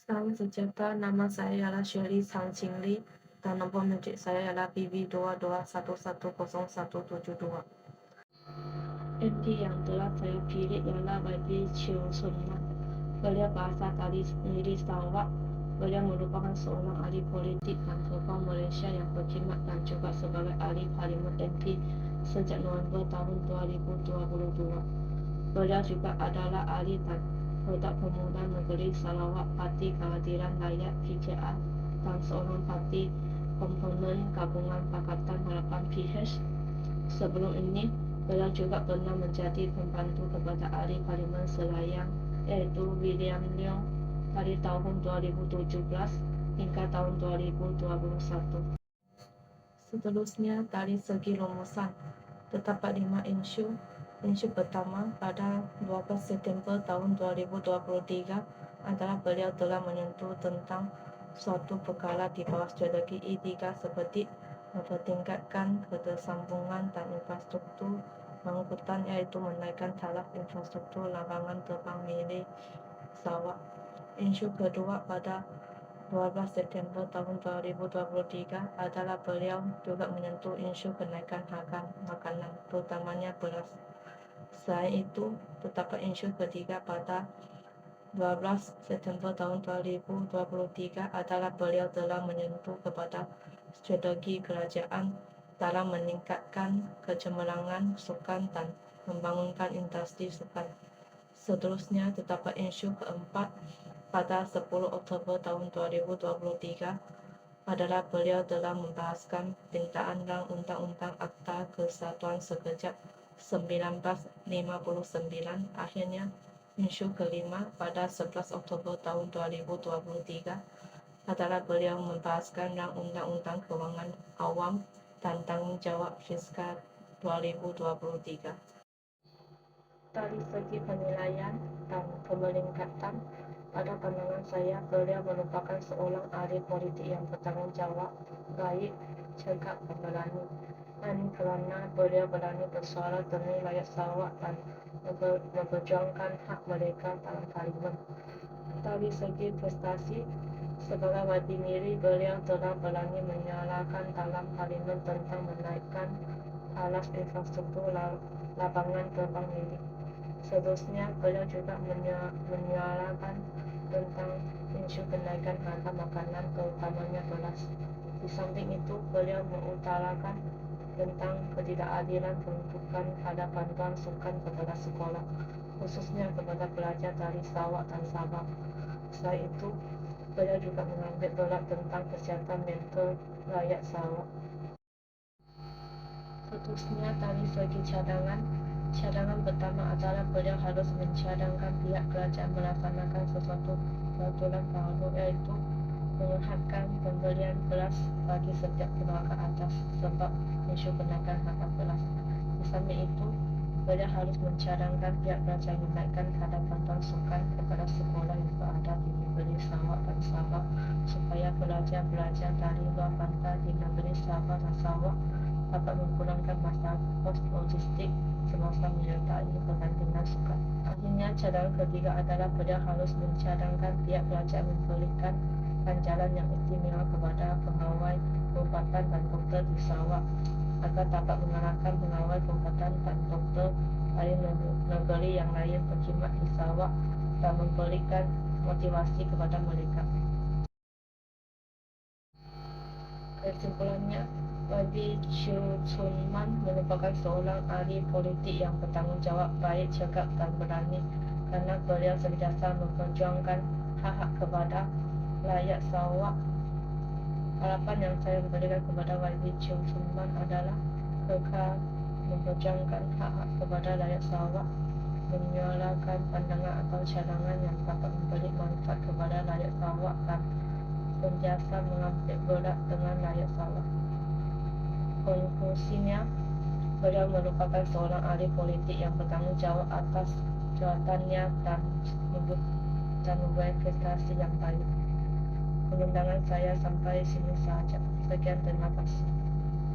Salam sejahtera, nama saya ialah Shirley Sang Ching Lee dan nombor medik saya ialah BB22110172. MD yang telah saya pilih ialah YB Chiu Sun Man. Beliau berasal dari negeri Sarawak. Beliau merupakan seorang ahli politik dan terbang Malaysia yang berkhidmat dan juga sebagai ahli Parlimen MP sejak November tahun 2022. Beliau juga adalah ahli dan Produk Pemuda Negeri Sarawak Parti Keadilan Rakyat PKR dan seorang parti komponen Gabungan Pakatan Harapan PH. Sebelum ini, beliau juga pernah menjadi pembantu kepada ahli Parlimen Selayang iaitu William Leong dari tahun 2017 hingga tahun 2021. Seterusnya dari segi rumusan, terdapat 5 isu. Isu pertama pada 12 September tahun 2023 adalah beliau telah menyentuh tentang suatu perkara di bawah strategi E3 seperti mempertingkatkan ketersambungan dan infrastruktur pengangkutan iaitu menaikkan taraf infrastruktur lapangan terbang milik Sarawak. Isu kedua pada 12 September tahun 2023 adalah beliau juga menyentuh isu kenaikan harga makanan, terutamanya beras. Selain itu, terdapat isu ketiga pada 12 September tahun 2023 adalah beliau telah menyentuh kepada strategi kerajaan dalam meningkatkan kecemerlangan sukan dan membangunkan industri sukan. Seterusnya, terdapat isu keempat pada 10 Oktober tahun 2023 adalah beliau telah membahaskan pintaan rang Undang-Undang Akta Kesatuan Sekejap 1959. Akhirnya, isu kelima pada 11 Oktober tahun 2023 adalah beliau membahaskan rang Undang-Undang Kewangan Awam dan Tanggungjawab Fiskal 2023. Dari segi penilaian dan pemelingkatan, pada pandangan saya, beliau merupakan seorang ahli politik yang bertanggung jawab, baik, cegah dan berani. Dan kerana beliau berani bersuara demi rakyat Sarawak dan memperjuangkan hak mereka dalam parlimen. Dari segi prestasi, sebagai YB Miri, beliau telah berani menyalakan dalam parlimen tentang menaikkan taraf infrastruktur lapangan terbang milik. Seterusnya, beliau juga menyuarakan tentang isu kenaikan harga makanan terutamanya beras. Di samping itu, beliau mengutarakan tentang ketidakadilan peruntukan pada bantuan sukan kepada sekolah, khususnya kepada pelajar dari Sarawak dan Sabah. Selain itu, beliau juga mengambil berat tentang kesihatan mental rakyat Sarawak. Seterusnya, dari segi cadangan pertama adalah beliau harus mencadangkan pihak kerajaan melaksanakan sesuatu peraturan baru iaitu menghadkan pembelian beras bagi setiap keluarga atas sebab isu kenaikan harga beras. Di samping itu, beliau harus mencadangkan pihak kerajaan menaikkan kadar bantuan sukan kepada sekolah yang berada di negeri Sarawak dan Sabah supaya pelajar-pelajar dari luar pantai di negeri Sabah dan Sarawak dapat mengurangkan masalah kos logistik semasa menyertai pertandingan sukan. Akhirnya, cadangan ketiga adalah beliau harus mencadangkan pihak kerajaan memberikan ganjaran yang istimewa kepada pegawai perubatan dan doktor di Sarawak agar dapat mengalahkan pegawai perubatan dan doktor dari negeri yang lain berkhidmat di Sarawak dan memberikan motivasi kepada mereka. Kesimpulannya, YB Chiu Sun Man merupakan seorang ahli politik yang bertanggung jawab, baik, cegah dan berani kerana beliau sentiasa memperjuangkan hak-hak kepada rakyat Sarawak. Harapan yang saya berikan kepada YB Chiu Sun Man adalah kekal memperjuangkan hak-hak kepada rakyat Sarawak, menyuarakan pandangan atau cadangan yang dapat memberi manfaat kepada rakyat Sarawak dan sentiasa mengambil berat dengan rakyat Sarawak. Konklusinya, beliau merupakan seorang ahli politik yang bertanggung jawab atas jawatannya dan membuat prestasi yang baik. Pengundangan saya sampai sini sahaja. Sekian, terima kasih.